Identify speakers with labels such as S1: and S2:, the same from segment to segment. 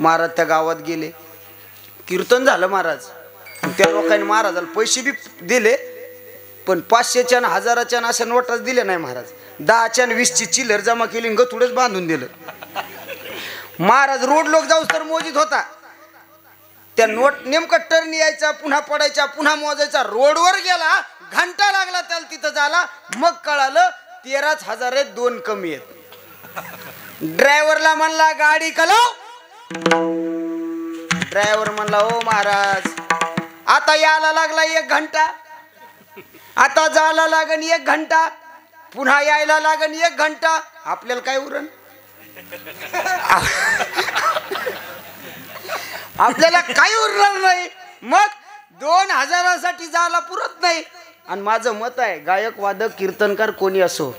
S1: महाराज त्या गावात गेले, कीर्तन झालं महाराज. त्या लोकांनी महाराजाला पैसे बी दिले, पण 500च्या आणि 1000च्या अशा नोटाच दिल्या नाही महाराज. 10च्या आणि 20ची चिल्लर जमा केली, गथुडच बांधून दिलं. महाराज रोड लोक जाऊस तर मोजीत होता. त्या नोट नेमकं टर्न यायचा, पुन्हा पडायचा, पुन्हा मोजायचा. रोडवर गेला, घंटा लागला त्याला तिथं झाला. मग कळालं 13,000 आहेत, 2 कमी आहेत. ड्रायव्हरला म्हणला गाडी कलाव. ड्रायव्हर म्हणला हो महाराज आता यायला लागला 1 घंटा, आता जायला लागन 1 घंटा, पुन्हा यायला लागन 1 घंटा. आपल्याला काय उरण, आपल्याला काही उरणार नाही. मग 2000साठी जायला पुरत नाही. आणि माझं मत आहे, गायक वादक कीर्तनकार कोणी असो,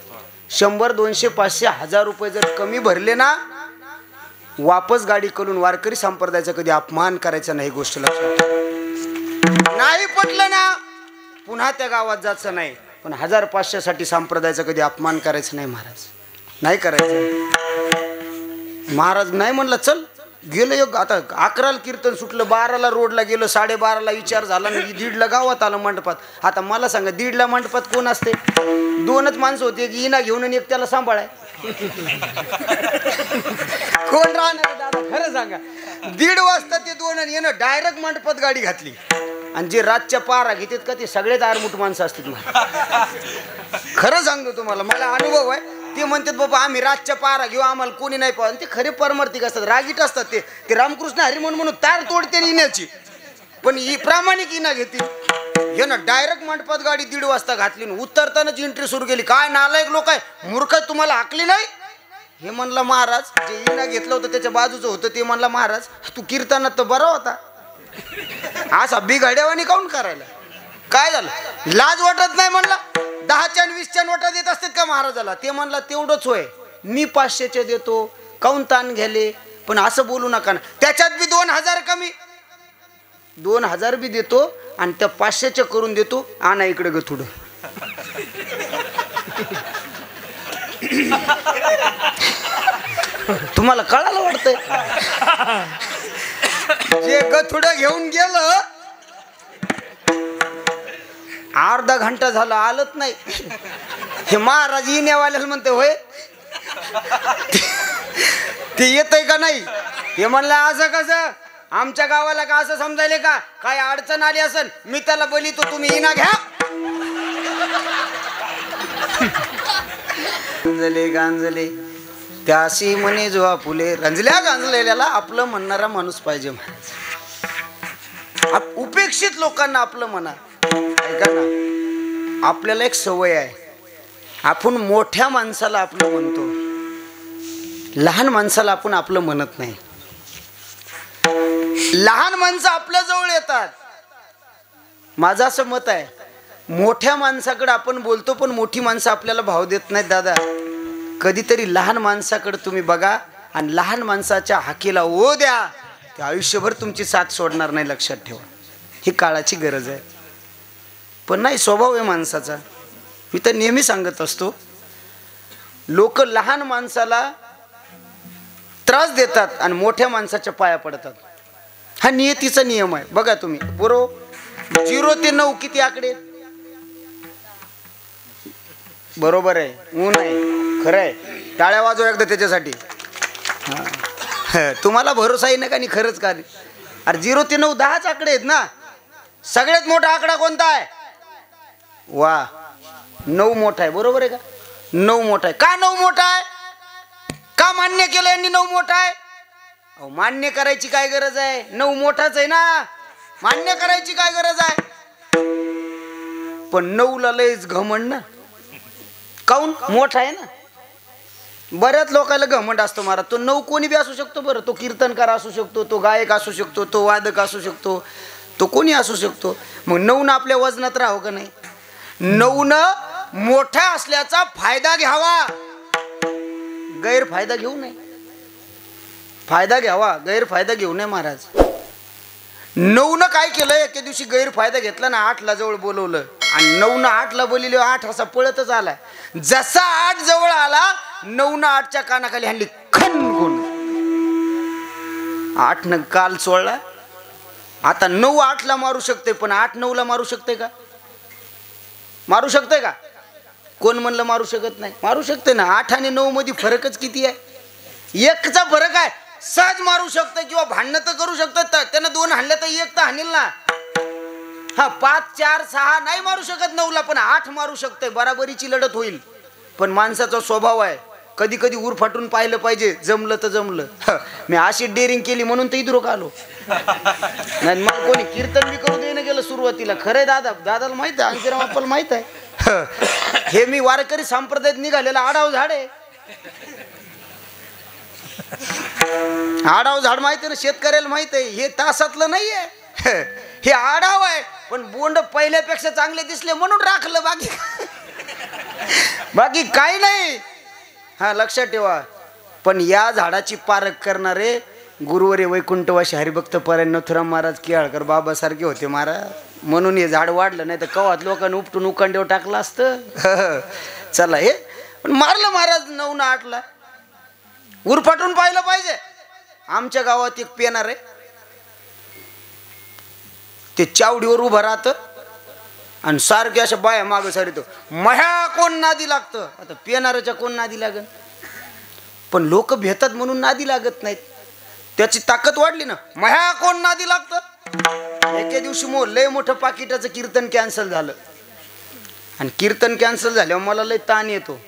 S1: 100 200 500 1000 रुपये जर कमी भरले ना, वापस गाडी करून वारकरी संप्रदायाचा कधी अपमान करायचा नाही. गोष्ट लक्षात नाही. पटलं ना पुन्हा त्या गावात जायचं नाही. पण 1000-500 साठी संप्रदायाचा कधी अपमान करायचा नाही महाराज, नाही करायचं. महाराज नाही म्हणलं चल. गेलं एक, आता 11ला कीर्तन सुटलं, 12ला रोडला गेलो, 12:30ला विचार झाला, 1:30ला गावात आलं मंडपात. आता मला सांगा 1:30ला मंडपात कोण असते? 2च माणसं होते, एक इना घेऊन आणि एक त्याला सांभाळाय. कोण राहणार दादा खरं सांगा? 1:30 वाजता ते 2 आणि येणं डायरेक्ट मंडपात गाडी घातली. आणि जे रातच्या पारा घेतात का ते सगळेच आरमुठ माणसं असतात. खरं सांगतो तुम्हाला, मला अनुभव आहे. ते म्हणतात बाबा आम्ही रातच्या पारा घेऊ, आम्हाला कोणी नाही पाहून. ते खरे परमार्थिक असतात, रागीट असतात. ते रामकृष्ण हरी म्हणून तार तोडते इण्याची, पण ही प्रामाणिक इना घेतील. हे ना डायरेक्ट मंडपात गाडी 1:30 वाजता घातली. उतरतानाच एंट्री सुरू केली. काय नालायक लोक आहे, मूर्ख तुम्हाला हाकली नाही. हे म्हणलं महाराज, जे इना घेतलं होतं त्याच्या बाजूचं होतं ते म्हणलं महाराज तू कीर्तनात तर बरा होता, असा बिघाड्यावानी काऊन करायला? काय झालं, लाज वाटत नाही म्हणला? 10च्या आणि 20च्या नोटा देत असतात का महाराजाला? ते म्हणला तेवढंच होय, मी 500चे देतो, काऊन ताण घ्याले. पण असं बोलू नका ना, त्याच्यात बी 2000 कमी, 2000 बी देतो आणि त्या 500चे करून देतो. आणा इकडे ग थोडं. तुम्हाला कळायला वाटतंय? जे गथुडं घेऊन गेलं, अर्धा घंटा झाला आलत नाही. हे महाराज येण्यावाल्याला म्हणते होय ते येतय का नाही? ते म्हणलं असं कसं, आमच्या गावाला का असं समजायले का? काय अडचण आली असेल मी त्याला बोलितो, तुम्ही इना घ्या. गांजले गांजले त्याशी म्हणे जेव्हा फुले, रंजल्या गांजलेल्याला आपलं म्हणणारा माणूस पाहिजे महाराज. उपेक्षित लोकांना आपलं म्हणा. ऐका ना, आपल्याला एक सवय आहे, आपण मोठ्या माणसाला आपलं म्हणतो, लहान माणसाला आपण आपलं म्हणत नाही. लहान माणसं आपल्या जवळ येतात. माझं असं मत आहे, मोठ्या माणसाकडे आपण बोलतो पण मोठी माणसं आपल्याला भाव देत नाहीत दादा. कधीतरी लहान माणसाकडे तुम्ही बघा आणि लहान माणसाच्या हाकेला ओ द्या, ते आयुष्यभर तुमची साथ सोडणार नाही. लक्षात ठेवा, ही काळाची गरज आहे. पण नाही, स्वभाव आहे माणसाचा. मी तर नेहमी सांगत असतो, लोक लहान माणसाला त्रास देतात आणि मोठ्या माणसाच्या पाया पडतात. हा नियतीचा नियम आहे. बघा तुम्ही बरोबर 0 ते 9 किती आकडे? बरोबर आहे, ऊन आहे, खरं आहे. टाळ्या वाजव एकदा त्याच्यासाठी. तुम्हाला भरोसा आहे ना का नाही? खरंच का? अरे 0 ते 9 10च आकडे आहेत ना. सगळ्यात मोठा आकडा कोणता आहे? वा, 9 मोठा आहे. बरोबर आहे का? 9 मोठा आहे. का 9 मोठा आहे? का मान्य केलं यांनी 9 मोठा आहे? अहो, मान्य करायची काय गरज आहे? 9 मोठाच आहे ना, मान्य करायची काय गरज आहे? पण 9ला लयच घमंड ना. काऊन? मोठा आहे ना. बऱ्याच लोकांना घमंड असतो महाराज. तो 9 कोणी बी असू शकतो. बरं, तो कीर्तनकार असू शकतो, तो गायक असू शकतो, तो वादक असू शकतो, तो कोणी असू शकतो. मग 9 आपल्या वजनात राहावं का नाही? 9 मोठा असल्याचा फायदा घ्यावा, गैरफायदा घेऊ नये. फायदा घ्यावा, गैरफायदा घेऊ नये महाराज. 9 काय केलं? एके दिवशी गैरफायदा घेतला ना, 8ला जवळ बोलवलं आणि 9 8ला बोलिले. 8 असा पळतच आला. जसा 8 जवळ आला, 9 8च्या कानाखाली हाणली खणखून. 8 काल सोडला, आता 9 8ला मारू शकते, पण 8 9ला मारू शकते का? मारू शकते का? कोण म्हणलं मारू शकत नाही? मारू शकते ना. 8 आणि 9 मध्ये फरकच किती आहे? एकचा फरक आहे. सहज मारू शकतं किंवा भांडणं तर करू शकतं. त्यानं 2 हाणलं तर 1 तर हाणेल ना. हा 5 4 6 नाही मारू शकत 9ला, पण 8 मारू शकते. बराबरीची लढत होईल. पण माणसाचा स्वभाव आहे, कधी कधी उर फाटून पाहिलं पाहिजे. जमलं तर जमलं. मी अशी डेअरिंग केली म्हणून तर इधर आलो. नाही मला कोणी कीर्तन बी करू देणं गेलं सुरुवातीला. खरंय दादाला माहित आहे, अंकिराम बाप्पाला माहित आहे. हे मी वारकरी संप्रदायात निघालेला आडाव झाड आहे. आडाव झाड माहिती ना, शेतकऱ्याला माहित आहे. हे तासातलं नाहीये, हे आडाव आहे. पण बोंड पहिल्यापेक्षा चांगले दिसले म्हणून राखलं, बाकी काही नाही. हा लक्षात ठेवा. पण या झाडाची पारख करणारे गुरुवरे वैकुंठवासी हरिभक्त परायण नथुराम महाराज केळकर बाबासारखे होते महाराज. म्हणून हे झाड वाढलं, नाही तर कवात लोकांनी उपटून उकांड्यावर टाकलं असतं. चला हे पण मारलं महाराज 9 ना 8ला. उरफाटून पाहिलं पाहिजे. आमच्या गावात एक पेनार आहे, ते चावडीवर उभं राहतं आणि सारखे अशा बाया मागं सारितो. मह्या कोण नादी लागतं. आता पेनाराच्या कोण नादी लागत, पण लोक भेटतात म्हणून नादी लागत नाहीत. त्याची ताकद वाढली ना. मह्या कोण नादी लागतं. एके दिवशी लय मोठं पाकिटाचं कीर्तन कॅन्सल झालं. आणि कीर्तन कॅन्सल झाल्यावर मला लय ताण येतो.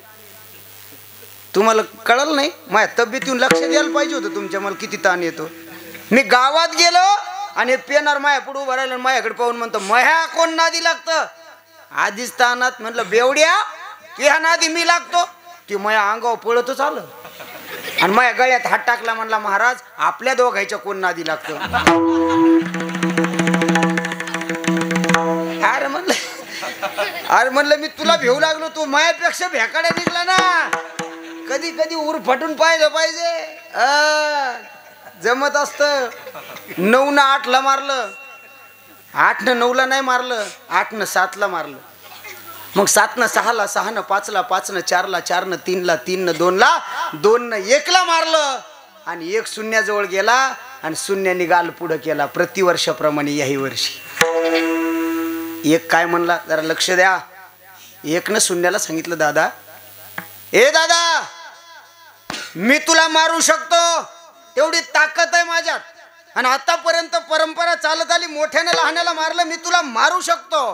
S1: तुम्हाला कळलं नाही, माझ्या तब्येतीवर लक्ष द्यायला पाहिजे होतं तुमच्या. मला किती ताण येतो. मी गावात गेलो आणि पेनार माया पुढे उभं राहिलं, माझ्याकडे पाहून म्हणतो मह्या कोण नादी लागतं. आधीच तानात म्हणलं बेवड्या तुझ्या नादी मी लागतो. ती माया अंगावर पळतच आलं आणि माझ्या गळ्यात हात टाकला. म्हणला महाराज आपल्या दोघांच्या कोण नादी लागतं. अरे म्हणलं मी तुला भेऊ लागलो, तू मायापेक्षा भेकाड्या निघला ना. कधी कधी उर फाटून पाहिलं पाहिजे. जमत असतं. 9 ना 8ला मारलं, 8 न 9ला नाही मारलं, 8 न 7ला मारलं. मग 7 न 6ला, 6 न 5ला, 5 न 4ला, 4 न 3ला, 3 न 2ला, 2 न 1ला मारलं. आणि 1 शून्याजवळ गेला आणि शून्याने गाल पुढं केला. प्रतिवर्षाप्रमाणे याही वर्षी 1 काय म्हणला जरा लक्ष द्या. 1 न शून्याला सांगितलं दादा, ए दादा मी तुला मारू शकतो, तेवढी ताकद आहे माझ्यात. आणि आतापर्यंत परंपरा चालत आली, मोठ्याने लहानाला मारलं, मी तुला मारू शकतो.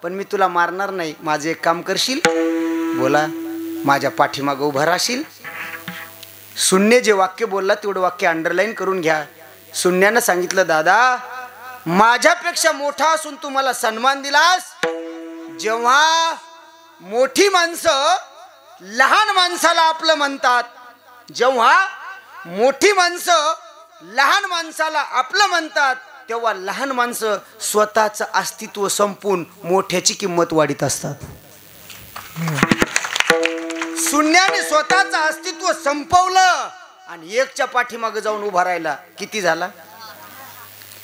S1: पण मी तुला मारणार नाही. माझे एक काम करशील, बोला. माझ्या पाठीमागं उभा राहशील. शून्य जे वाक्य बोलला तेवढं वाक्य अंडरलाईन करून घ्या. शून्यानं सांगितलं दादा माझ्यापेक्षा मोठा असून तू मला सन्मान दिलास. जेव्हा मोठी माणसं लहान माणसाला आपलं म्हणतात, जेव्हा मोठी माणसं लहान माणसाला आपलं म्हणतात, तेव्हा लहान माणसं स्वतःचं अस्तित्व संपून मोठ्याची किंमत वाढीत असतात. शून्याने स्वतःचं अस्तित्व संपवलं आणि 1च्या पाठीमागे जाऊन उभा राहिला. किती झाला,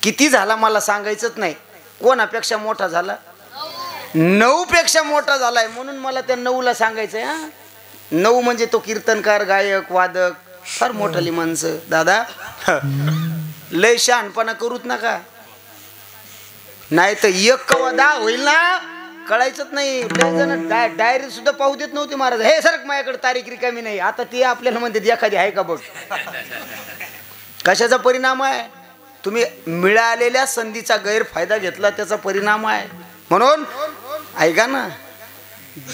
S1: किती झाला मला सांगायचंच नाही. कोणापेक्षा मोठा झाला? 9 पेक्षा मोठा झालाय. म्हणून मला त्या 9ला सांगायचंय. 9 म्हणजे तो कीर्तनकार, गायक, वादक, फार मोठाली माणसं. दादा लय शहाणपणा करूच नका, नाही तर 1 कवा 10 होईल ना कळायचंच नाही. लय जण डायरी सुद्धा पाहू देत नव्हते महाराज. हे सरक माझ्याकडे तारीख रिकामी नाही. आता ते आपल्याला म्हणते एखादी आहे का बघ. कशाचा परिणाम आहे? तुम्ही मिळालेल्या संधीचा गैरफायदा घेतला, त्याचा परिणाम आहे. म्हणून ऐका ना,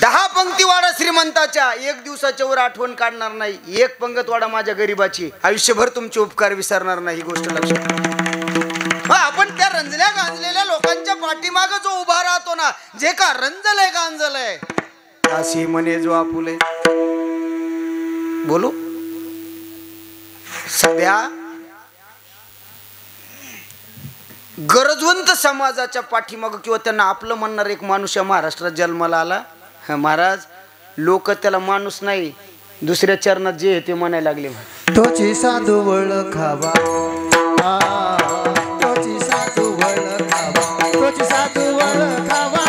S1: 10 पंक्ती वाडा श्रीमंताच्या, 1 दिवसाच्या वर आठवण काढणार नाही. 1 पंगत वाडा माझ्या गरीबाची, आयुष्यभर तुमचे उपकार विसरणार नाही. ही गोष्ट लक्षात. आपण त्या रंजल्या गांजलेल्या लोकांच्या पाठीमागे जो उभा राहतो ना, जे का रंजलय गांजलय अशी म्हणे जो आपुले. बोलू सध्या गरजवंत समाजाच्या पाठीमागं किंवा त्यांना आपलं म्हणणार एक माणूस या महाराष्ट्रात जन्माला आला. महाराज लोक त्याला माणूस नाही, दुसऱ्या चरणात जे ते म्हणायला लागले.
S2: तोची साधू वळखावा, तोची साधू वळखावा, तोची साधू वळखावा,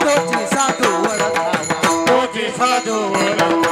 S2: तोची साधू वळखावा, तोची साधू वळखावा.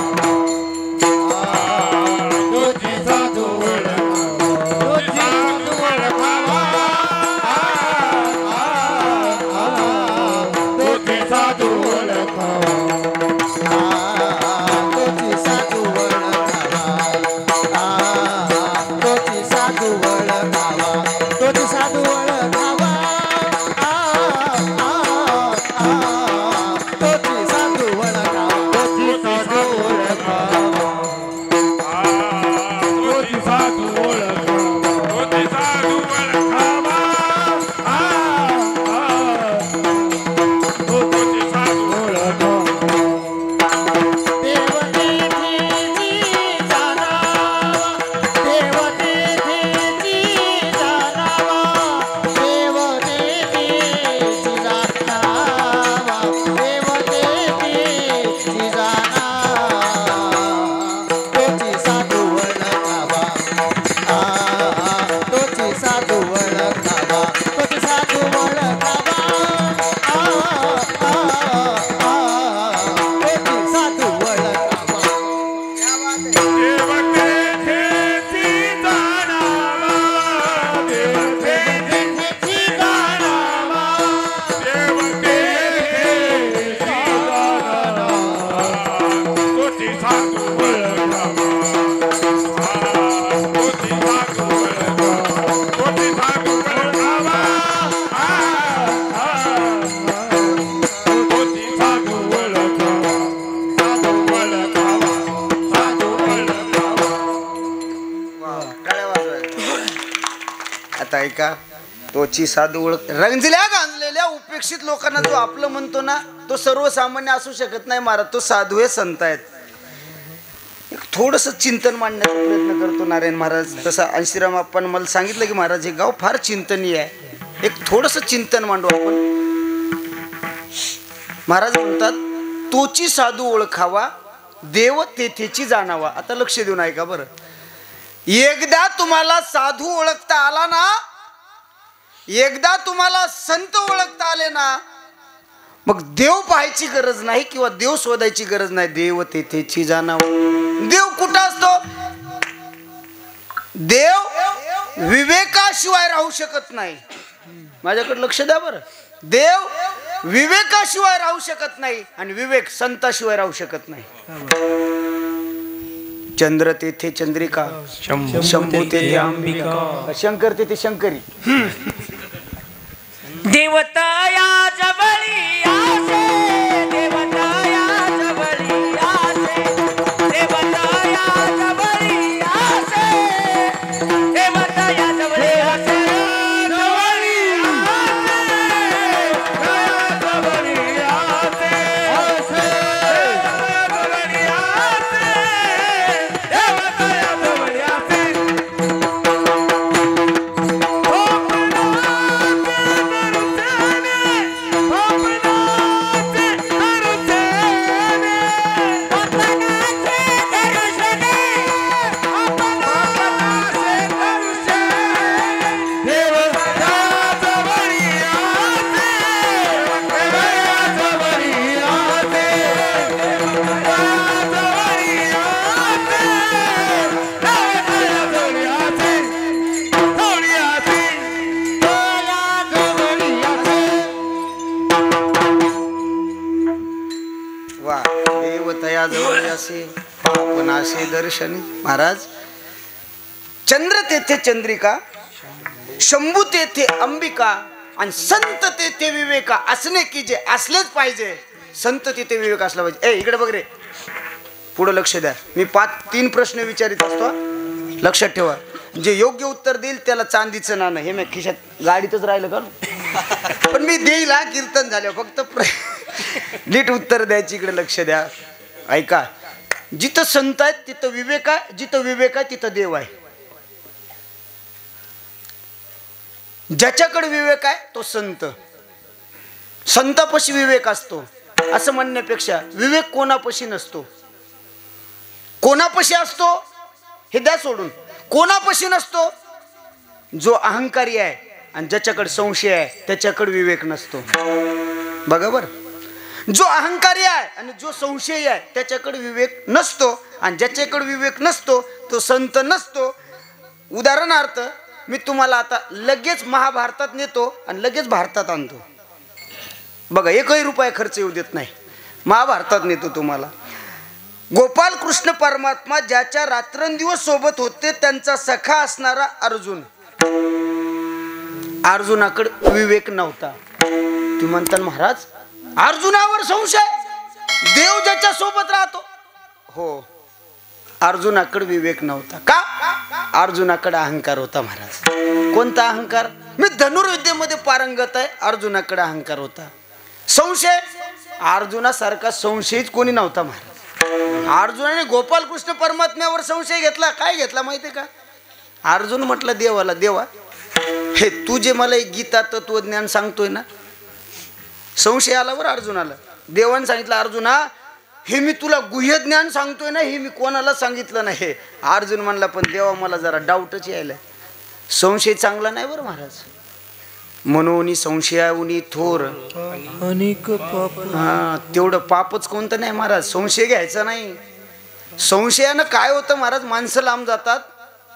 S1: ओळखताय का? तोची साधू ओळख. रंजल्या गांजलेल्या उपेक्षित लोकांना जो आपलं म्हणतो ना, तो सर्वसामान्य असू शकत नाही महाराज. तो साधू आहे, संत आहेत. थोडंसं चिंतन मांडण्याचा प्रयत्न करतो नारायण महाराज. तसं अंशीराम आपण मला सांगितलं की महाराज हे गाव फार चिंतनीय आहे, एक थोडंसं चिंतन मांडू आपण. महाराज म्हणतात तोची साधू ओळखावा, देव तेथेची जाणावा. आता लक्ष देऊन ऐका बरं. एकदा तुम्हाला साधू ओळखता आला ना, एकदा तुम्हाला संत ओळखता आले ना, मग देव पाहायची गरज नाही किंवा देव शोधायची गरज नाही. देव तेथेची जाणावा. देव कुठं असतो? देव विवेकाशिवाय राहू शकत नाही. माझ्याकडे लक्ष द्या बरं. देव विवेकाशिवाय राहू शकत नाही आणि विवेक संताशिवाय राहू शकत नाही. चंद्र तेथे चंद्रिका, शंभू तेथे अंबिका, शंकर तेथे शंकरी.
S3: देवताया जवळी आसे, देवताया जवळी आसे, देवताया जवळी आसे, देवताया जवळी आसे, जवळी आसे, जवळी आसे, देवताया जवळी आसे.
S1: पापनाशे दर्शनी. महाराज चंद्र तेथे चंद्रिका, शंभू तेथे अंबिका आणि संत तेथे विवेका. असणे की जे असलेच पाहिजे. संत तिथे विवेक असला पाहिजे. ए इकडे बघ रे, पुढे लक्ष द्या. मी 3 प्रश्न विचारित असतो, लक्षात ठेवा. जे योग्य उत्तर देईल त्याला चांदीचं नाणं. हे मी खिशात गाडीतच राहिलं का, पण मी देईल हा कीर्तन झालं. फक्त नीट उत्तर द्यायची. इकडे लक्ष द्या, ऐका. जिथं संत आहेत तिथं विवेक आहे, जिथं विवेक आहे तिथं देव आहे. ज्याच्याकडे विवेक आहे तो संत. संतापाशी विवेक असतो असं म्हणण्यापेक्षा विवेक कोणापाशी नसतो. कोणापाशी असतो हे द्या सोडून. कोणापाशी नसतो? जो अहंकारी आहे आणि ज्याच्याकडे संशय आहे त्याच्याकडे विवेक नसतो. बघा बरं. जो अहंकारी आहे आणि जो संशयी आहे त्याच्याकडे विवेक नसतो आणि ज्याच्याकडे विवेक नसतो तो संत नसतो. उदाहरणार्थ मी तुम्हाला आता लगेच महाभारतात नेतो आणि लगेच भारतात आणतो. बघा, 1 रुपया खर्च येऊ देत नाही. महाभारतात नेतो तुम्हाला. गोपाल कृष्ण परमात्मा ज्याच्या रात्रंदिवस सोबत होते त्यांचा सखा असणारा अर्जुन. अर्जुनाकडे विवेक नव्हता. तुम्ही म्हणता महाराज अर्जुनावर संशय, देव ज्याच्या सोबत राहतो. हो, अर्जुनाकडे विवेक नव्हता. का? अर्जुनाकडे अहंकार होता महाराज. कोणता अहंकार? मी धनुर्विद्येमध्ये पारंगत आहे. अर्जुनाकडे अहंकार होता. संशय, अर्जुनासारखा संशयीच कोणी नव्हता महाराज. अर्जुनाने गोपाल कृष्ण परमात्म्यावर संशय घेतला. काय घेतला माहिती आहे का? अर्जुन म्हटलं देवाला, देवा हे तू जे मला एक गीता तत्वज्ञान सांगतोय ना, संशय आला बरं अर्जुनाला. देवाने सांगितलं अर्जुना हे मी तुला गुह्य ज्ञान सांगतोय ना, हे मी कोणाला सांगितलं नाही. अर्जुन म्हणला पण देवा मला जरा डाऊटच यायला. संशय चांगला नाही बरं महाराज. मनोनी संशयाउनी थोर
S2: अनेक पाप.
S1: हा, तेवढं पापच कोणतं नाही महाराज. संशय घ्यायचा नाही. संशयानं काय होतं महाराज, माणसं लांब जातात.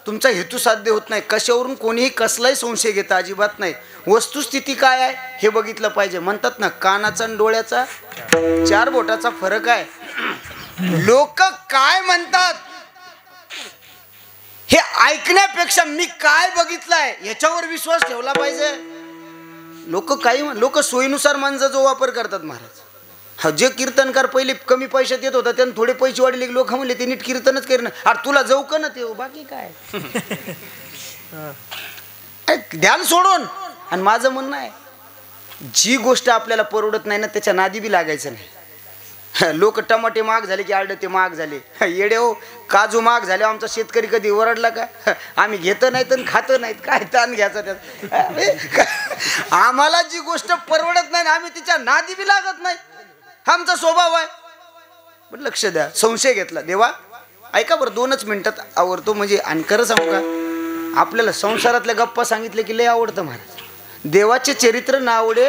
S1: तुमचा हेतू साध्य होत नाही. कशावरून कोणीही कसलाही संशय घेता अजिबात नाही. वस्तुस्थिती काय आहे हे बघितलं पाहिजे. म्हणतात ना कानाचा आणि डोळ्याचा 4 बोटाचा फरक आहे. लोक काय म्हणतात हे ऐकण्यापेक्षा मी काय बघितलंय याच्यावर विश्वास ठेवला पाहिजे. लोक सोयीनुसार माणसाचा वापर करतात महाराज. हा, जे कीर्तनकार पहिले कमी पैशात येत होता त्यांना थोडे पैसे वाढले, लोक म्हणले ते नीट कीर्तनच करेन. अरे तुला जाऊ का ना ते, बाकी काय. ध्यान सोडून. आणि माझं म्हणणं आहे, जी गोष्ट आपल्याला परवडत नाही ना त्याच्या नादी बी लागायचं नाही. लोक टमाटे महाग झाले की आडे ते महाग झाले. येडे हो, काजू महाग झाले. आमचा शेतकरी कधी ओरडला का? आम्ही घेतं नाहीत आणि खातं नाहीत. काय ताण घ्यायचा त्यात? आम्हाला जी गोष्ट परवडत नाही आम्ही तिच्या नादी बी लागत नाही. आमचा स्वभाव आहे. पण लक्ष द्या, संशय घेतला. देवा ऐका बरं, 2च मिनिटात आवडतो. म्हणजे आणि खरं सांगू का, आपल्याला संसारातल्या गप्पा सांगितले की लय आवडतं महाराज. देवाचे चरित्र ना आवडे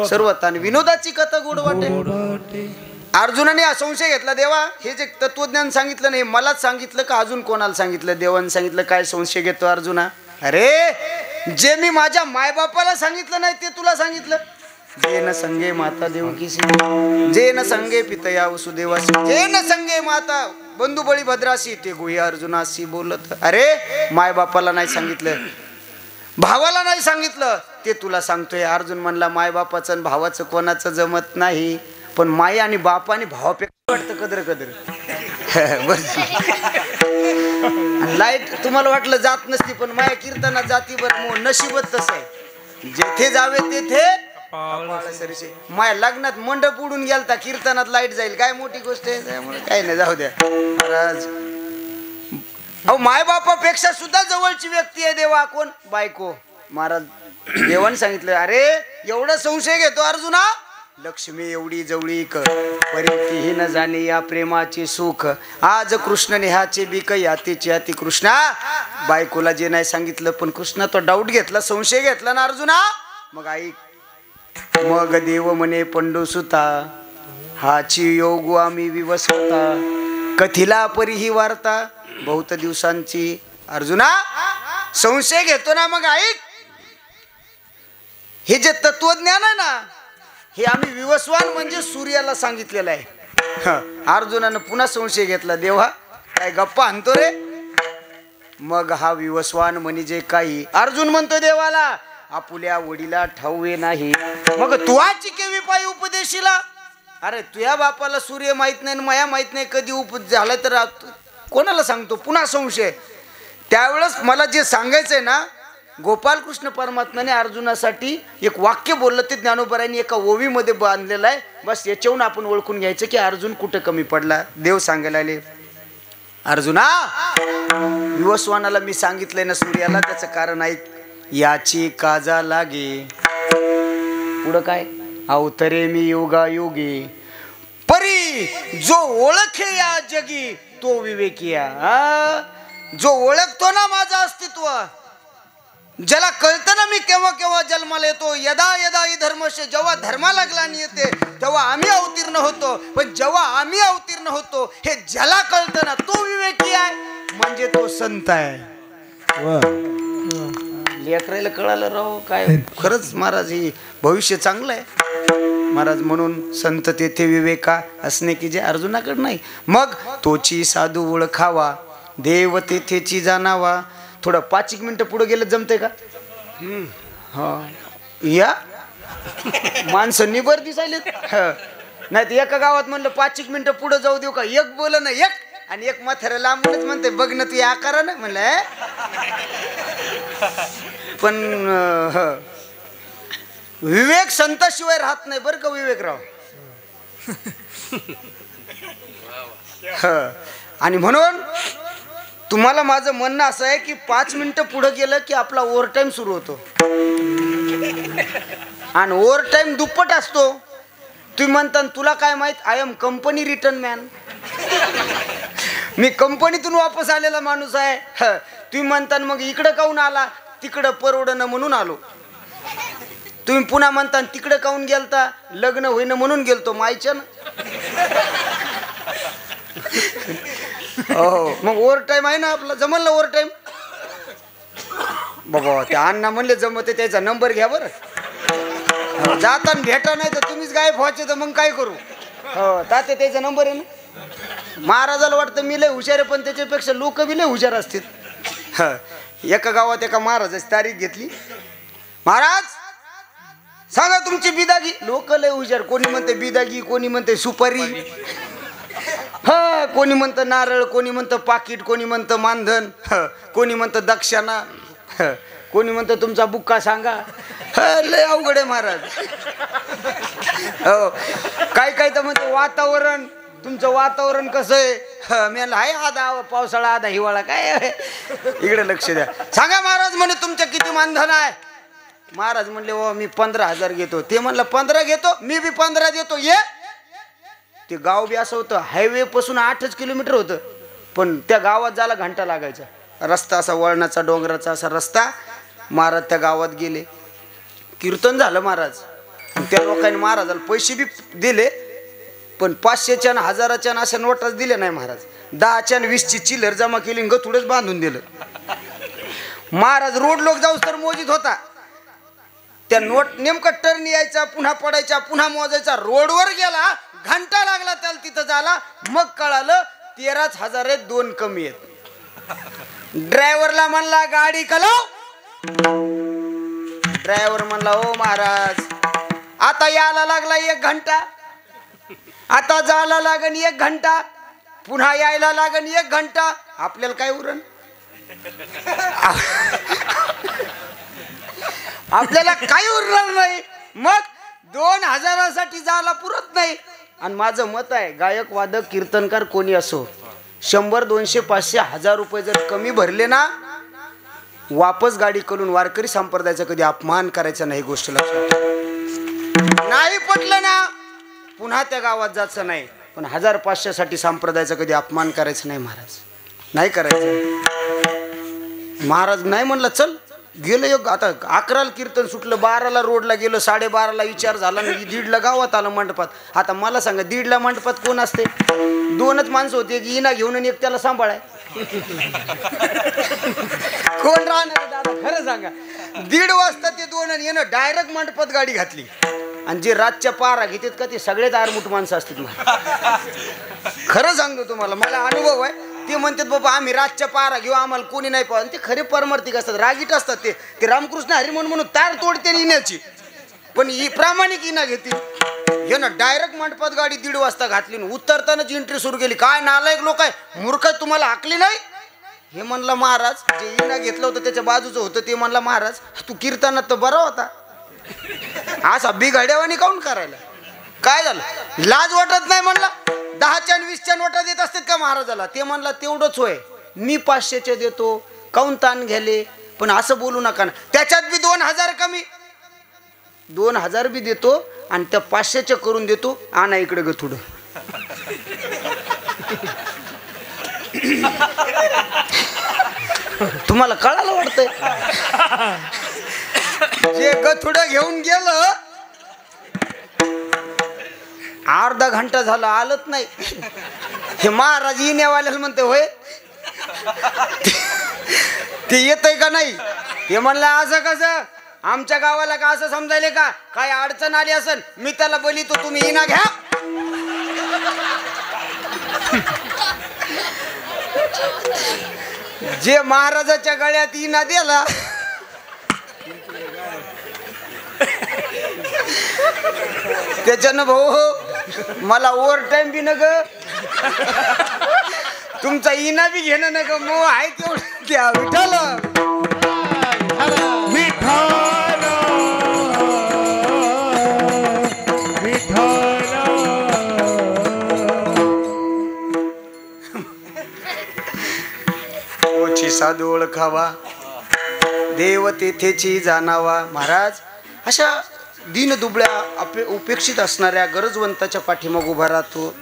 S1: सर्वत आणि विनोदाची कथा गोड वाटे. अर्जुनाने हा संशय घेतला. देवा हे जे तत्वज्ञान सांगितलं नाही मलाच सांगितलं का अजून कोणाला सांगितलं? देवाने सांगितलं. काय संशय घेतो अर्जुना? अरे जे मी माझ्या मायबापाला सांगितलं नाही ते तुला सांगितलं. जे न संगे माता देवकीसी, जे न संगे पितया वसुदेवासी, जे न संगे माता बंधू बळी भद्रासी, ते गुह्य अर्जुनाशी बोलत. अरे मायबापाला नाही सांगितलं, भावाला नाही सांगितलं, ते तुला सांगतोय. अर्जुन म्हणला मायबापाचं आणि भावाचं कोणाचं जमत नाही, पण माय आणि बाप आणि भावापेक्षा वाटतं कदर कदर. लाईट तुम्हाला वाटलं जात नसती, पण माया कीर्तनात जाती. बरं नशीबच तसं आहे, जेथे जावे तेथे माया लग्नात मंडप उडून गेलता, कीर्तनात लाईट जाईल. काय मोठी गोष्ट आहे? त्यामुळे काही नाही, जाऊ द्या महाराज. अहो मायबापापेक्षा सुद्धा जवळची व्यक्ती आहे देवा. कोण? बायको. महाराज देवाने सांगितलं, अरे एवढा संशय घेतो अर्जुना? लक्ष्मी एवढी जवळीक, परिती न जाणे या प्रेमाचे सुख. आज कृष्ण नेहाचे बिक यातीचे अति. कृष्णा बायकोला जे नाही सांगितलं, पण कृष्णा तो डाऊट घेतला, संशय घेतला ना अर्जुना. मग ऐक, मग देव म्हणे पंडुसुता, हाची योग आम्ही विवस्वता, कथिला परी ही वार्ता बहुत दिवसांची. अर्जुना संशय घेतो ना, मग ऐक, हे जे तत्वज्ञान आहे ना, हे आम्ही विवस्वान म्हणजे सूर्याला सांगितलेलं आहे. अर्जुनानं पुन्हा संशय घेतला. देवा काय गप्पा आणतो रे? मग हा विवस्वान म्हणजे काही? अर्जुन म्हणतो देवाला, आपुल्या वडीला ठाऊवे नाही, मग तुझ्याची केवी पायी उपदेशीला. अरे तुझ्या बापाला सूर्य माहित नाही, माया माहित नाही, कधी झालं तर कोणाला सांगतो? पुन्हा संशय. त्यावेळेस मला जे सांगायचंय ना, गोपालकृष्ण परमात्म्याने अर्जुनासाठी एक वाक्य बोललं, ते ज्ञानोबरांनी एका ओवीमध्ये बांधलेलं आहे. बस याच्याहून आपण ओळखून घ्यायचं की अर्जुन कुठं कमी पडला. देव सांगायला आले, अर्जुना विवस्वानाला मी सांगितलंय ना सूर्याला, त्याचं कारण ऐक. याची काजा लागे, पुढं काय? अवतरे मी योगा योगी, परी जो ओळखे या जगी तो विवेकिया. जो ओळखतो ना माझं अस्तित्व, ज्याला कळतं ना मी केव्हा केव्हा जन्माला येतो, यदा यदा ही धर्मश, जेव्हा धर्माला ग्लानी येते तेव्हा आम्ही अवतीर्ण होतो. पण जेव्हा आम्ही अवतीर्ण होतो हे ज्याला कळतं ना तो विवेकी आहे, म्हणजे तो संत आहे. लेकरायला कळालं राव. काय खरंच महाराज, ही भविष्य चांगलं आहे महाराज. म्हणून संत तेथे विवेका असणे की जे अर्जुनाकडे नाही. मग तोची साधू ओळखावा, देव तेथेची जाणावा. थोडं 5 मिनिटं पुढे गेलं जमते का? हा या माणसं निबर दिसायलेत. नाही तर एका गावात म्हणलं 5 मिनिटं पुढे जाऊ देऊ का, एक बोल ना एक, आणि एक म्हाताऱ्या लांबूनच म्हणते बघ ना तू या आकारा ना म्हणलं. पण विवेक संताशिवाय राहत नाही बरं का विवेकराव. आणि म्हणून तुम्हाला माझं म्हणणं असं आहे की 5 मिनिटं पुढे गेलं की आपला ओव्हर टाइम सुरू होतो, आणि ओव्हर टाइम दुप्पट असतो. तुम्ही म्हणता तुला काय माहित, I am company return man. मी कंपनीतून वापस आलेला माणूस आहे. तुम्ही म्हणता मग इकडं काऊन आला, तिकडं परवडणं म्हणून आलो. तुम्ही पुन्हा म्हणता तिकडं काऊन गेलता, लग्न होईन म्हणून गेलतो मायच्या ना. हो मग ओव्हर टाइम आहे ना आपला, जमल ना ओव्हर टाइम. बाबा त्या अण्णा म्हणले जमते, त्याचा नंबर घ्या बरं. जाताना भेटा, नाही तर तुम्हीच गायब व्हायचे तर मग काय करू. हो ताते त्याचा नंबर आहे ना. महाराजाला वाटतं मी लय हुशार आहे, पण त्याच्यापेक्षा लोक बी लय हुशार असतील. एका गावात एका महाराजाची तारीख घेतली. महाराज सांगा तुमची बिदागी. लोक लय हुशार, कोणी म्हणते बिदागी, कोणी म्हणते सुपारी, हा कोणी म्हणतं नारळ, कोणी म्हणतं पाकिट, कोणी म्हणतं मानधन, कोणी म्हणतं दक्षिणा. कोणी म्हणतं तुमचा बुक्का सांगा. लय अवघड आहे महाराज. हो काय काय तर म्हणते वातावरण, तुमचं वातावरण कसं आहे. मी म्हणलं आहे आधा पावसाळा आधा हिवाळा काय इकडे लक्ष द्या. सांगा महाराज म्हणे तुमचं किती मानधन आहे. महाराज म्हणले हो मी 15,000 घेतो. ते म्हणलं 15 घेतो, मी बी 15 देतो ये. ते गाव बी असं होतं, हायवे पासून 8 किलोमीटर होतं, पण त्या गावात जायला घंटा लागायचा. रस्ता असा वळणाचा डोंगराचा असा रस्ता. महाराज त्या गावात गेले, कीर्तन झालं महाराज. त्या लोकांनी महाराजाला पैसे बी दिले, पण 500च्या आणि 1000च्या अशा नोटाच दिल्या नाही महाराज. 10च्या आणि 20ची चिल्लर जमा केली आणि गथुडच बांधून दिलं. महाराज रोड लोक जाऊस तर मोजीत होता. त्या नोट नेमका टर्न यायचा, पुन्हा पडायचा, पुन्हा मोजायचा. रोडवर गेला, घंटा लागला त्याला तिथं झाला. मग कळालं 13,000 आहेत, 2 कमी आहेत. ड्रायव्हरला म्हणला गाडी कलव. ड्रायव्हर म्हणला हो महाराज आता यायला लागला 1 घंटा, आता जायला लागन 1 घंटा, पुन्हा यायला लागन 1 घंटा. आपल्याला काय उरण, आपल्याला काही उरणार नाही. मग 2,000साठी जायला पुरत नाही. आणि माझं मत आहे गायक वादक कीर्तनकार कोणी असो, 100, 200, 500, 1000 रुपये जर कमी भरले ना, वापस गाडी करून वारकरी संप्रदायाचा कधी अपमान करायचा नाही. गोष्ट लक्षात नाही. पटलं ना पुन्हा त्या गावात जायचं नाही. पण 1000-500 साठी संप्रदायाचा कधी अपमान करायचा नाही महाराज, नाही करायचं. महाराज नाही म्हणलं चल गेलो. आता 11ला कीर्तन सुटलं, 12ला रोडला गेलो, 12:30ला विचार झाला, 1:30ला गावात आलं मंडपात. आता मला सांगा 1:30ला मंडपात कोण असते. 2च माणसं होते, एक इना घेऊन आणि एक त्याला सांभाळाय. कोण राहणार दादा खरं सांगा. 1:30 वाजता ते 2 आणि येणं डायरेक्ट मंडपात गाडी घातली. आणि जे रातच्या पारा घेतात का ते सगळेच आरमुठ माणसं असतात. खरं सांगतो तुम्हाला, मला अनुभव आहे. ते म्हणतात बाबा आम्ही रातच्या पारा घेऊ, आम्हाला कोणी नाही पाहून. ते खरे परमार्थिक असतात, रागीट असतात. ते रामकृष्ण हरी म्हणून तार तोडते इण्याची, पण ही प्रामाणिक इना घेतील. हे ना डायरेक्ट मंडपात गाडी 1:30 वाजता घातली. उतरतानाच एंट्री सुरू केली. काय नालायक लोक आहे, मूर्ख तुम्हाला हाकली नाही. हे म्हणला महाराज, जे इना घेतलं होतं त्याच्या बाजूचं होतं ते म्हणला महाराज तू कीर्तनात तर बरा होता, असा बिघड्यावानी काऊन करायला. काय झालं, लाज वाटत नाही म्हणला. 10च्या आणि 20च्या नोटा देत असतात का महाराजाला. ते म्हणला तेवढंच होय, मी 500चे देतो, काऊन ताण घ्याले. पण असं बोलू नका ना, त्याच्यात बी 2,000 कमी, 2,000 बी देतो आणि त्या 500चे करून देतो. आणा इकडे ग थोडं. तुम्हाला कळायला वाटतंय. जे गथुडं घेऊन गेलं, अर्धा घंटा झाला आलत नाही. हे महाराज येण्यावाल्याला म्हणते होय ते येतय का नाही. हे म्हणलं असं कसं, आमच्या गावाला का असं समजायले का, काय अडचण आली असेल मी त्याला बोलितो, तुम्ही इना घ्या. जे महाराजाच्या गळ्यात इना दिला त्याच्यानं भाऊ मला ओव्हर टाइम बी नग, तुमचा इना बी घेणं नग, मग आहे तेवढं द्या. विठ्ठल ओची साधू ओळखावा, देव तेथेची जाणावा. महाराज अशा दीनदुबळ्या उपेक्षित असणाऱ्या गरजवंताच्या पाठीमाग उभा राहतो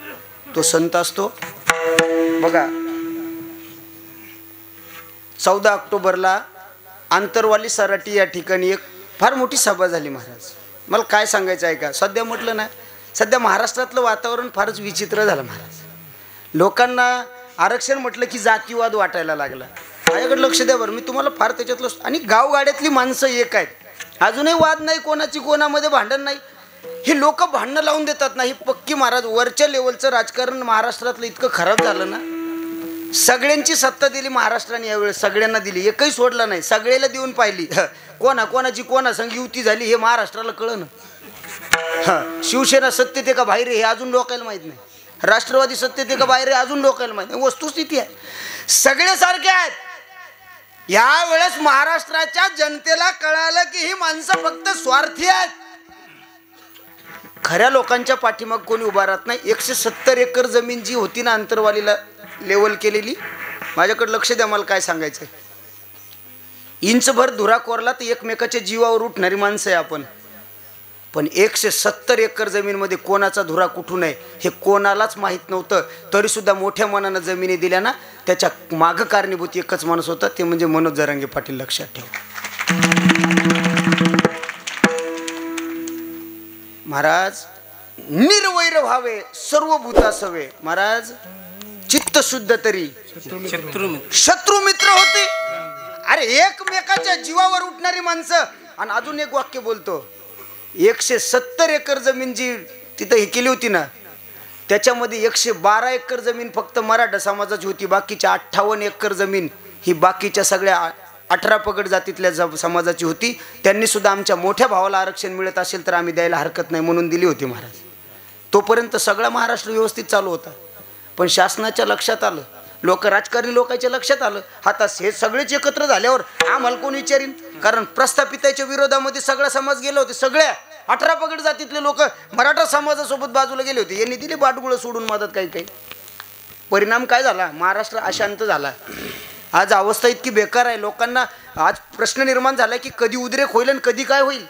S1: तो संत असतो. बघा 14 ऑक्टोबरला आंतरवाली सराटी या ठिकाणी एक फार मोठी सभा झाली. महाराज मला काय सांगायचं आहे का, सध्या म्हटलं ना, सध्या महाराष्ट्रातलं वातावरण फारच विचित्र झालं महाराज. लोकांना आरक्षण म्हटलं की जातीवाद वाटायला लागला. माझ्याकडे लक्ष द्या बरं, मी तुम्हाला फार त्याच्यातलं. आणि गावगाड्यातली माणसं एक आहेत, अजूनही वाद नाही, कोणाची कोणामध्ये भांडण नाही. हे लोक भांडणं लावून देतात ना, ही पक्की महाराज वरच्या लेवलचं राजकारण महाराष्ट्रातलं इतकं खराब झालं ना. सगळ्यांची सत्ता दिली महाराष्ट्राने यावेळेस, सगळ्यांना दिली, एकही सोडला नाही, सगळ्याला देऊन पाहिली. कोणाची कोणासंग युती झाली हे महाराष्ट्राला कळलं ना. शिवसेना सत्तेत का बाहेर हे अजून लोकांना माहीत नाही, राष्ट्रवादी सत्तेत का बाहेर अजून लोकांना माहीत नाही. वस्तुस्थिती आहे, सगळे सारखे आहेत. यावेळेस महाराष्ट्राच्या जनतेला कळालं की ही माणसं फक्त स्वार्थी आहेत. खऱ्या लोकांच्या पाठीमाग कोणी उभा राहत नाही. 170 एकर जमीन जी होती ना अंतरवालीला लेवल केलेली, माझ्याकडे लक्ष द्या, मला काय सांगायचं. इंचभर धुरा कोरला तर एकमेकाच्या जीवावर उठणारी माणसं आहे आपण. पण 170 एकर जमीनमध्ये कोणाचा धुरा कुठून आहे हे कोणालाच माहीत नव्हतं. तरीसुद्धा मोठ्या मनानं जमिनी दिल्या ना, त्याच्या मागं कारणीभूत एकच माणूस होता, ते म्हणजे मनोज जरांगे पाटील. लक्षात ठेवा. महाराज निर्वैर व्हावे सर्व भूतासवे. महाराज चित्त शुद्ध तरी शत्रू मित्र होते. अरे एकमेकाच्या जीवावर उठणारी माणसं. आणि अजून एक वाक्य बोलतो, 170 एकर जमीन जी तिथं हे केली होती ना, त्याच्यामध्ये 112 एकर जमीन फक्त मराठा समाजाची होती. बाकीच्या 58 एकर जमीन ही बाकीच्या सगळ्या 18 पगड जातीतल्या समाजाची होती. त्यांनी सुद्धा आमच्या मोठ्या भावाला आरक्षण मिळत असेल तर आम्ही द्यायला हरकत नाही म्हणून दिली होती महाराज. तोपर्यंत सगळा महाराष्ट्र व्यवस्थित चालू होता. पण शासनाच्या लक्षात आलं, राजकारणी लोकांच्या लक्षात आलं, आता हे सगळेच एकत्र झाल्यावर आम्हाला कोण विचारीन. कारण प्रस्थापिताच्या विरोधामध्ये सगळा समाज गेले होते. सगळ्या 18 पगड जातीतले लोक मराठा समाजासोबत बाजूला गेले होते. यांनी दिली बाटगुळं सोडून मदत. काही परिणाम काय झाला, महाराष्ट्र अशांत झाला. आज अवस्था इतकी बेकार आहे. लोकांना आज प्रश्न निर्माण झाला की कधी उद्रेक होईल आणि कधी काय होईल.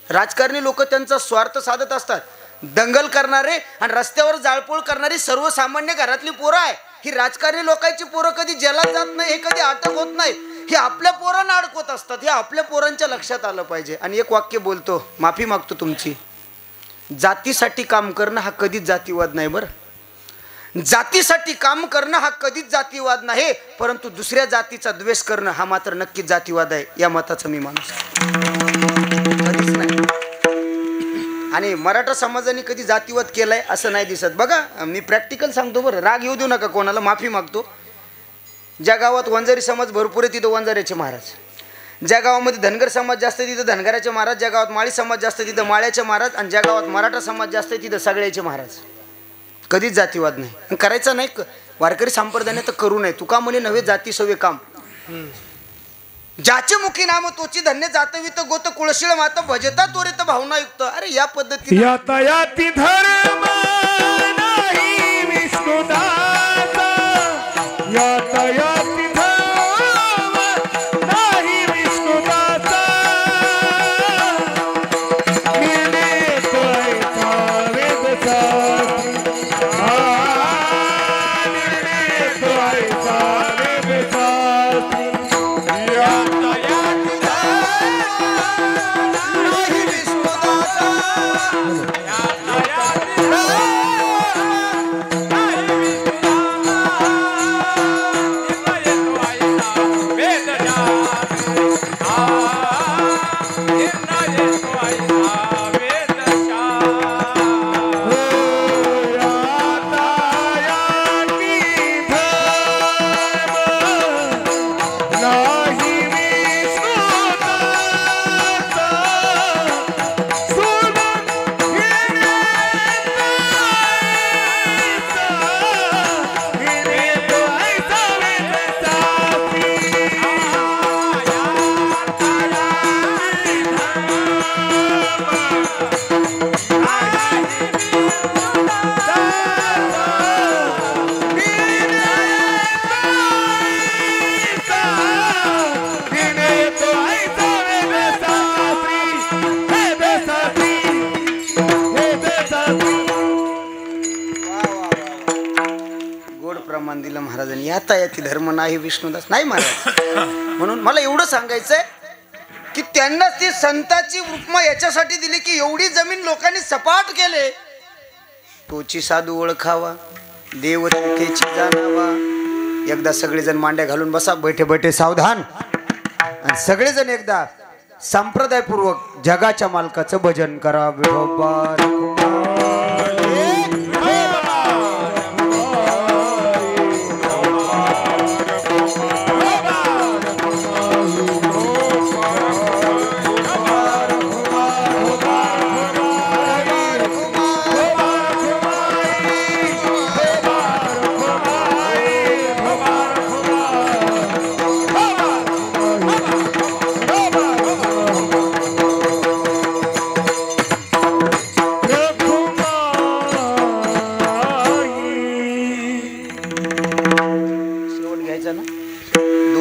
S1: राजकारणी लोक त्यांचा स्वार्थ साधत असतात. दंगल करणारे आणि रस्त्यावर जाळपोळ करणारी सर्वसामान्य घरातली पोरं आहे. ही राजकारणी लोकांची पोरं कधी जेलात जात नाही, हे कधी अटक होत नाही, हे आपल्या पोरांना अडकवत असतात. हे आपल्या पोरांच्या लक्षात आलं पाहिजे. आणि एक वाक्य बोलतो, माफी मागतो तुमची. जातीसाठी काम करणं हा कधीच जातीवाद नाही. बरं, जातीसाठी काम करणं हा कधीच जातीवाद नाही, परंतु दुसऱ्या जातीचा द्वेष करणं हा मात्र नक्कीच जातीवाद आहे. या मताचा मी माणूस कधीच नाही. आणि मराठा समाजाने कधी जातीवाद केलाय असं नाही दिसत. बघा, मी प्रॅक्टिकल सांगतो बरं, राग येऊ देऊ नका कोणाला, माफी मागतो. ज्या गावात वंजारी समाज भरपूर आहे तिथं वंजाऱ्याचे महाराज, ज्या गावामध्ये धनगर समाज जास्त आहे तिथं धनगराचे महाराज, ज्या गावात माळी समाज जास्त आहे तिथं माळ्याचे महाराज, आणि ज्या गावात मराठा समाज जास्त आहे तिथं सगळ्याचे महाराज. कधीच जातीवाद नाही. करायचा नाही. वारकरी संप्रदायाने तर करू नये. तुका म्हणे नव्हे जाती सवे काम, ज्याचे मुखी नाम तोची धन्य जातवित गोत कुळशीळ मात भजता त्वरित भावनायुक्त. अरे या पद्धतीने
S3: यातायाती धर्म नाही विष्णुदाचा, यातायाती धर्म नाही विष्णुदाचा, मिळणे तोयचा वेदशास्त्री, मिळणे तोयचा वेदशास्त्री.
S1: दिलं महाराजांनी. यातायाती धर्म नाही विष्णुदास नाही महाराज. म्हणून मला एवढं सांगायचंय की त्यांना ती संताची उपमा याच्यासाठी दिली की एवढी जमीन लोकांनी सपाट केले, तोची साधू ओळखावा, देवतेची जाणावा. एकदा सगळेजण मांड्या घालून बसा, बैठे बैठे सावधान, आणि सगळेजण एकदा संप्रदायपूर्वक जगाच्या मालकाचं भजन करा. विठोबा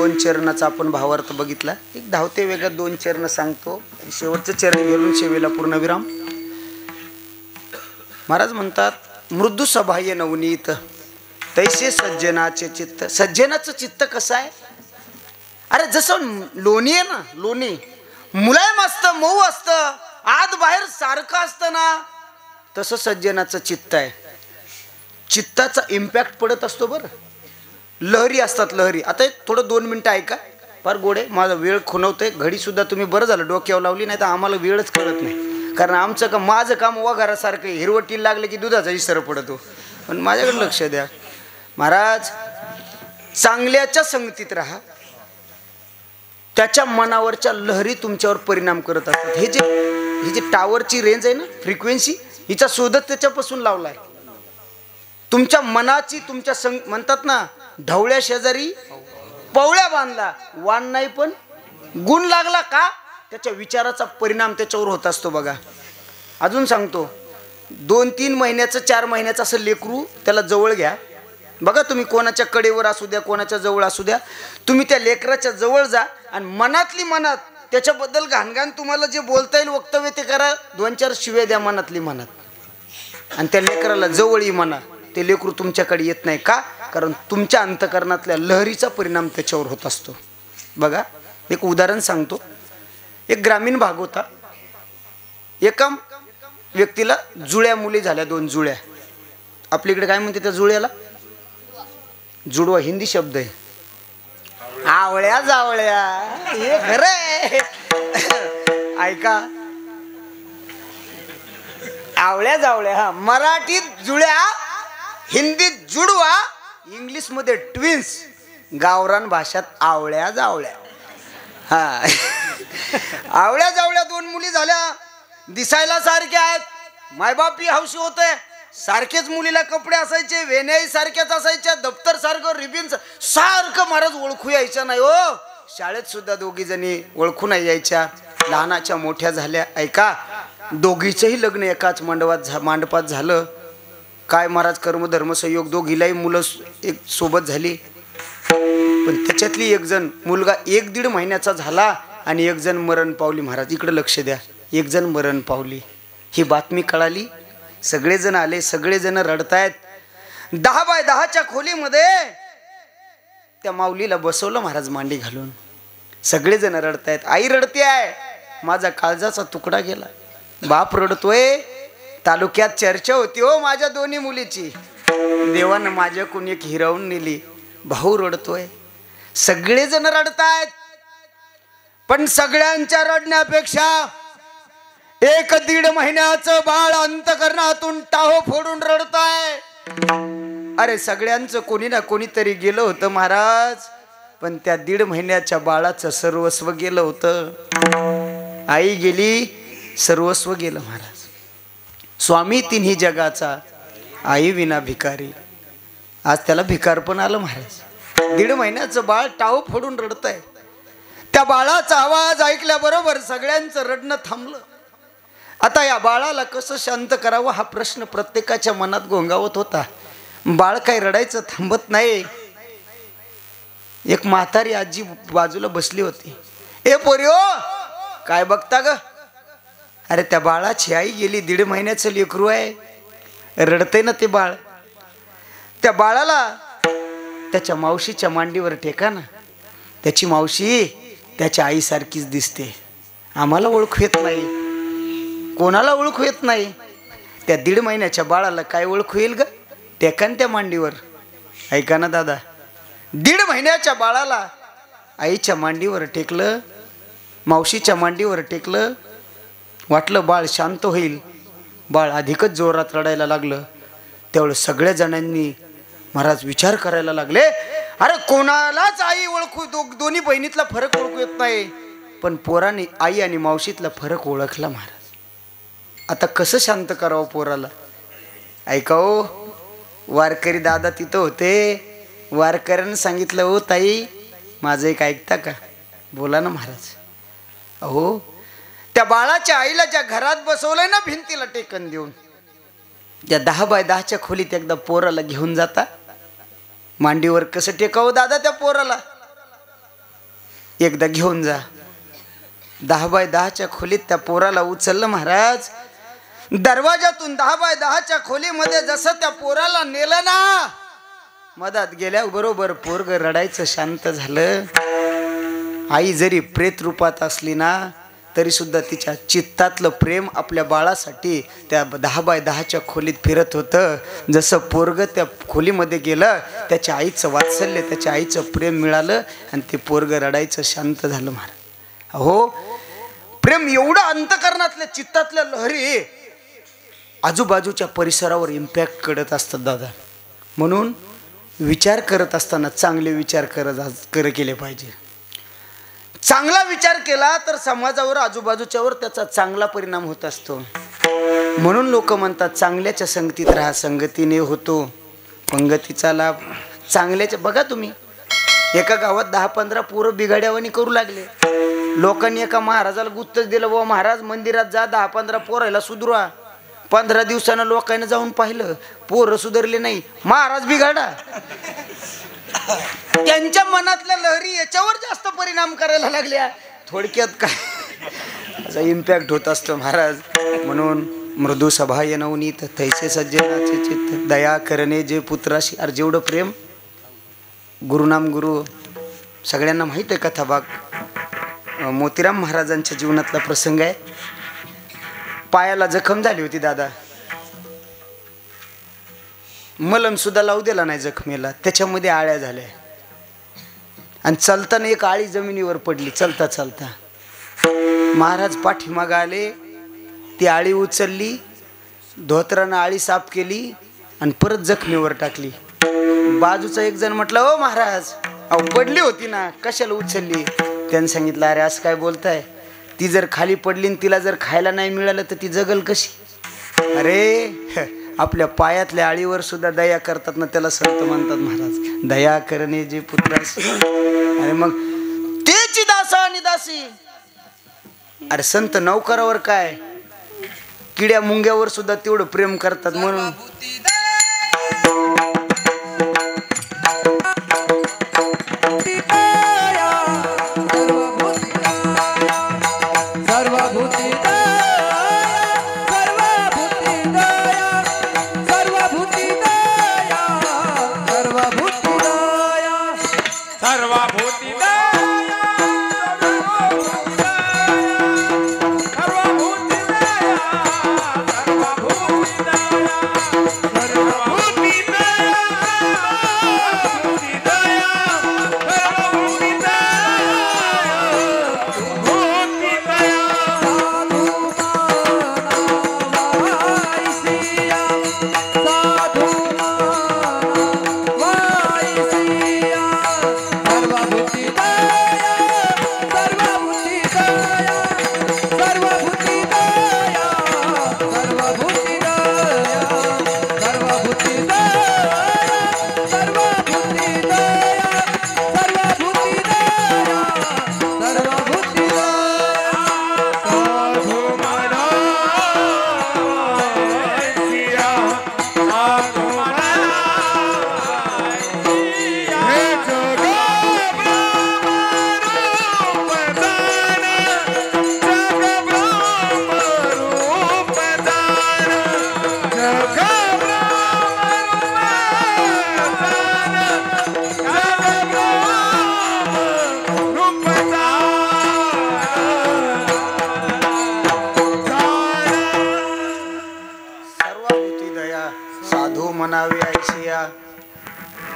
S1: 2 चरणाचा आपण भावार्थ बघितला. एक धावते वेगात 2 चरण सांगतो. शेवटचं चरण घेऊन शेवेला पूर्णविराम. महाराज म्हणतात, मृदू सबाह्य नवनीत तैसे सज्जनाचे चित्त. सज्जनाचं चित्त कसं आहे? अरे जसं लोणी आहे ना, लोणी मुलायम असतं, मऊ असतं, आत बाहेर सारखं असतं ना, तसं सज्जनाचं चित्त आहे. चित्ताचा इम्पॅक्ट पडत असतो बरं. लहरी असतात, लहरी. आता थोडं 2 मिनिटं ऐका, फार गोडे. माझा वेळ खुणवतोय. घडी सुद्धा तुम्ही बरं झालं डोक्यावर लावली, नाही तर आम्हाला वेळच कळत नाही. कारण आमचं काम, माझं काम वघारासारखं हिरवटीला लागलं की दुधाचा इसर पडतो. पण माझ्याकडे लक्ष द्या महाराज. चांगल्याच्या संगतीत राहा. त्याच्या मनावरच्या लहरी तुमच्यावर परिणाम करत असतात. ही जी टावरची रेंज आहे ना, फ्रिक्वेन्सी, हिचा शोधच त्याच्यापासून लावलाय. तुमच्या मनाची, तुमच्या म्हणतात ना, ढवळ्या शेजारी पवळ्या बांधला, वाण नाही पण गुण लागला का, त्याच्या विचाराचा परिणाम त्याच्यावर होत असतो. बघा अजून सांगतो, 2-3 महिन्याचं 4 महिन्याचं असं लेकरू, त्याला जवळ घ्या. बघा तुम्ही कोणाच्या कडेवर असू द्या, कोणाच्या जवळ असू द्या, तुम्ही त्या लेकराच्या जवळ जा आणि मनातली मनात त्याच्याबद्दल घाणघाण तुम्हाला जे बोलता येईल वक्तव्य ते करा. 2-4 शिव्या द्या मनातली मनात, आणि त्या लेकराला जवळही म्हणा. ते लेकरू तुमच्याकडे येत नाही का? कारण तुमच्या अंतकरणातल्या लहरीचा परिणाम त्याच्यावर होत असतो. बघा एक उदाहरण सांगतो. एक ग्रामीण भाग होता. एका व्यक्तीला जुळ्या मुली झाल्या, 2 जुळ्या. आपल्याकडे काय म्हणते त्या जुळ्याला? जुडवा हिंदी शब्द आहे. आवळ्या जावळ्या, हे खरं आहे. ऐका, आवळ्या जावळ्या. हा, मराठीत जुळ्या, हिंदीत जुडवा, इंग्लिश मध्ये ट्विन्स, गावरान भाषात आवळ्या जावळ्या. हा आवळ्या जावळ्या 2 मुली झाल्या. दिसायला सारख्या आहेत, मायबापी हौशी होते. सारखेच मुलीला कपडे असायचे, वेण्याही सारख्याच असायच्या, दप्तर सारखं, रिबिन सारखं. महाराज ओळखू यायच्या नाही हो. शाळेत सुद्धा 2 जणी ओळखू नाही यायच्या. लहानाच्या मोठ्या झाल्या. ऐका, दोघीचंही लग्न एकाच मंडपात झालं. काय महाराज, कर्मधर्म संयोग, दोघीलाही मुलं एक सोबत झाली. पण त्याच्यातली एक जण, मुलगा 1-1.5 महिन्याचा झाला आणि एक जण मरण पावली. महाराज इकडे लक्ष द्या. एक जण मरण पावली. ही बातमी कळाली, सगळेजण आले, सगळेजण रडतायत. 10 बाय 10च्या खोलीमध्ये त्या माऊलीला बसवलं महाराज मांडी घालून. सगळेजण रडतायत. आई रडते आहे, माझा काळजाचा तुकडा गेला. बाप रडतोय. तालुक्यात चर्चा होती हो माझ्या 2 मुलीची. देवानं माझ्याकडून एक हिरावून नेली. भाऊ रडतोय. सगळेजण रडतायत. पण सगळ्यांच्या रडण्यापेक्षा 1-1.5 महिन्याचं बाळ अंतकरणातून टाहो फोडून रडताय. अरे सगळ्यांचं कोणी ना कोणीतरी गेलं होतं महाराज, पण त्या 1.5 महिन्याच्या बाळाचं सर्वस्व गेलं होतं. आई गेली, सर्वस्व गेलं महाराज. स्वामी तिन्ही जगाचा, आई विना भिकारी. आज त्याला भिकार पण आलं महाराज. 1.5 महिन्याचं बाळ टाहो फोडून रडतंय. त्या बाळाचा आवाज ऐकल्याबरोबर सगळ्यांचं रडणं थांबलं. आता या बाळाला कसं शांत करावं हा प्रश्न प्रत्येकाच्या मनात घोंगावत होता. बाळ काय रडायचं थांबत नाही. एक म्हातारी आजी बाजूला बसली होती. ए पोरी ओ, काय बघता ग? अरे त्या बाळाची आई गेली. 1.5 महिन्याचं लेकरू आहे, रडते ना ते बाळ. त्या बाळाला त्याच्या मावशीच्या मांडीवर टेका ना. त्याची मावशी त्याच्या आईसारखीच दिसते. आम्हाला ओळखू येत नाही, कोणाला ओळखू येत नाही. त्या 1.5 महिन्याच्या बाळाला काय ओळखू येईल ग? टेका त्या मांडीवर. ऐका ना दादा, 1.5 महिन्याच्या बाळाला आईच्या मांडीवर टेकलं, मावशीच्या मांडीवर टेकलं. वाटलं बाळ शांत होईल. बाळ अधिकच जोरात रडायला लागलं. त्यावेळेस सगळ्या जणांनी महाराज विचार करायला लागले, अरे कोणालाच आई ओळखू, 2 बहिणीतला फरक ओळखू येत नाही, पण पोराने आई आणि मावशीतला फरक ओळखला महाराज. आता कसं शांत करावं पोराला? ऐका हो, वारकरी दादा तिथं होते. वारकऱ्यानं सांगितलं, हो ताई माझं एक ऐकता का? बोला ना महाराज. अहो त्या बाळाच्या आईला ज्या घरात बसवलंय ना भिंतीला टेकन देऊन, त्या 10 बाय 10च्या खोलीत एकदा पोराला घेऊन जाता. मांडीवर कसं टेकावं दादा त्या पोराला? एकदा घेऊन जा. 10 बाय 10च्या खोलीत त्या पोराला उचललं महाराज. दरवाजातून 10 बाय 10च्या खोलीमध्ये जसं त्या पोराला नेलं ना, मधात गेल्याबरोबर पोरग रडायचं शांत झालं. आई जरी प्रेत रूपात असली ना, तरी सुद्धा तिच्या चित्तातलं प्रेम आपल्या बाळासाठी त्या 10 बाय 10च्या खोलीत फिरत होतं. जसं पोरग त्या खोलीमध्ये गेलं, त्याच्या आईचं वात्सल्य, त्याच्या आईचं प्रेम मिळालं आणि ते पोरग रडायचं शांत झालं महाराज. अहो, प्रेम एवढं अंतकरणातल्या चित्तातल्या लहरी आजूबाजूच्या परिसरावर इम्पॅक्ट करत असतात दादा. म्हणून विचार करत असताना चांगले विचार केले पाहिजे. चांगला विचार केला तर समाजावर, आजूबाजूच्यावर त्याचा चांगला परिणाम होत असतो. म्हणून लोक म्हणतात चांगल्याच्या संगतीत राहा, संगतीने होतो पंगतीचा लाभ. चांगल्याच्या बघा तुम्ही, एका गावात 10-15 पोरं बिघाड्यावानी करू लागले. लोकांनी एका महाराजाला गुत्तच दिलं, बाबा महाराज मंदिरात जा, 10-15 पोरायला सुधरवा. 15 दिवसानं लोकांनी जाऊन पाहिलं, पोरं सुधारले नाही, महाराज बिघाडा. त्यांच्या मनातल्या लहरी याच्यावर जास्त परिणाम करायला लागल्या. थोडक्यात काय असा इम्पॅक्ट होत असतो महाराज. म्हणून मृदू सभा नवनीत तैसे सज्जनाचे चित्त, दया करणे जे पुत्राशी. अरे जेवढं प्रेम, गुरुनाम गुरु सगळ्यांना माहीत आहे कथा भाग. मोतीराम महाराजांच्या जीवनातला प्रसंग आहे. पायाला जखम झाली होती दादा, मलम सुद्धा लावू दिला नाही जखमेला, त्याच्यामध्ये आळ्या झाल्या आणि चालताना एक आळी जमिनीवर पडली. चालता चालता महाराज पाठीमागे आले, ती आळी उचलली, धोत्रानं आळी साफ केली आणि परत जखमीवर टाकली. बाजूचा एक जण म्हटलं, ओ महाराज, अहो पडली होती ना, कशाला उचलली? त्यानं सांगितलं, अरे असं काय बोलताय, ती जर खाली पडली आणि तिला जर खायला नाही मिळालं तर ती जगल कशी? अरे आपल्या पायातल्या आळीवर सुद्धा दया करतात ना, त्याला संत म्हणतात महाराज. दया करणे जे पुत्रास. अरे मग तेची दासा आणि दासी. अरे संत नौकरावर काय, किड्या मुंग्यावर सुद्धा तेवढं प्रेम करतात. म्हणून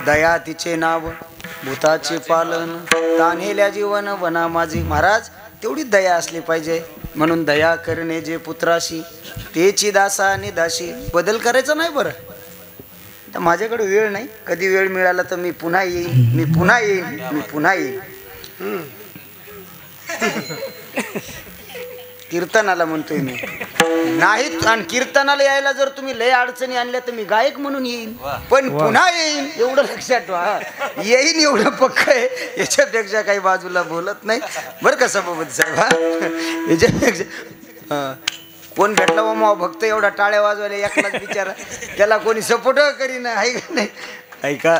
S1: दया तिचे नाव, भूताचे पालन, तान्हेल्या जीवन वना माझी. महाराज तेवढी दया असली पाहिजे. म्हणून दया करणे जे पुत्राशी, तेची दासा आणि दाशी. बदल करायचा नाही बरं. तर माझ्याकडे वेळ नाही, कधी वेळ मिळाला तर मी पुन्हा येईन, मी पुन्हा येईन, मी पुन्हा येईन. कीर्तनाला म्हणतोय मी नाही. आणि कीर्तनाला यायला जर तुम्ही लय अडचणी आणल्या तर मी गायक म्हणून येईन, पण पुन्हा येईन, एवढं लक्षात ठेवा. येईन एवढं पक्क आहे, याच्यापेक्षा काही बाजूला बोलत नाही बरं का सभापती साहेब. याच्यापेक्षा कोण भेटला मग भक्त एवढा टाळ्या वाजवायला एकलाच बिचारा, त्याला कोणी सपोर्ट करीन, आहे का नाही? ऐका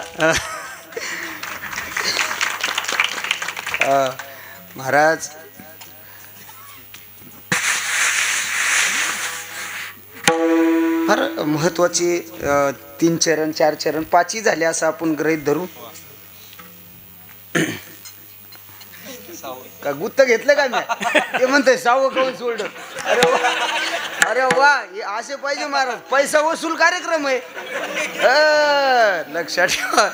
S1: महाराज फार महत्वाची 3 चरण 4 चरण 5 झाले असं आपण गृहीत धरू. का गुत्त घेतलं का मी ते म्हणतोय 6वं खाऊन सोडलं. अरे वा हे असे पाहिजे महाराज. पैसा वसूल कार्यक्रम आहे. लक्षात ठेवा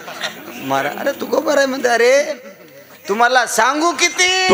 S1: महाराज. अरे तू बरं आहे म्हणते. अरे तुम्हाला सांगू किती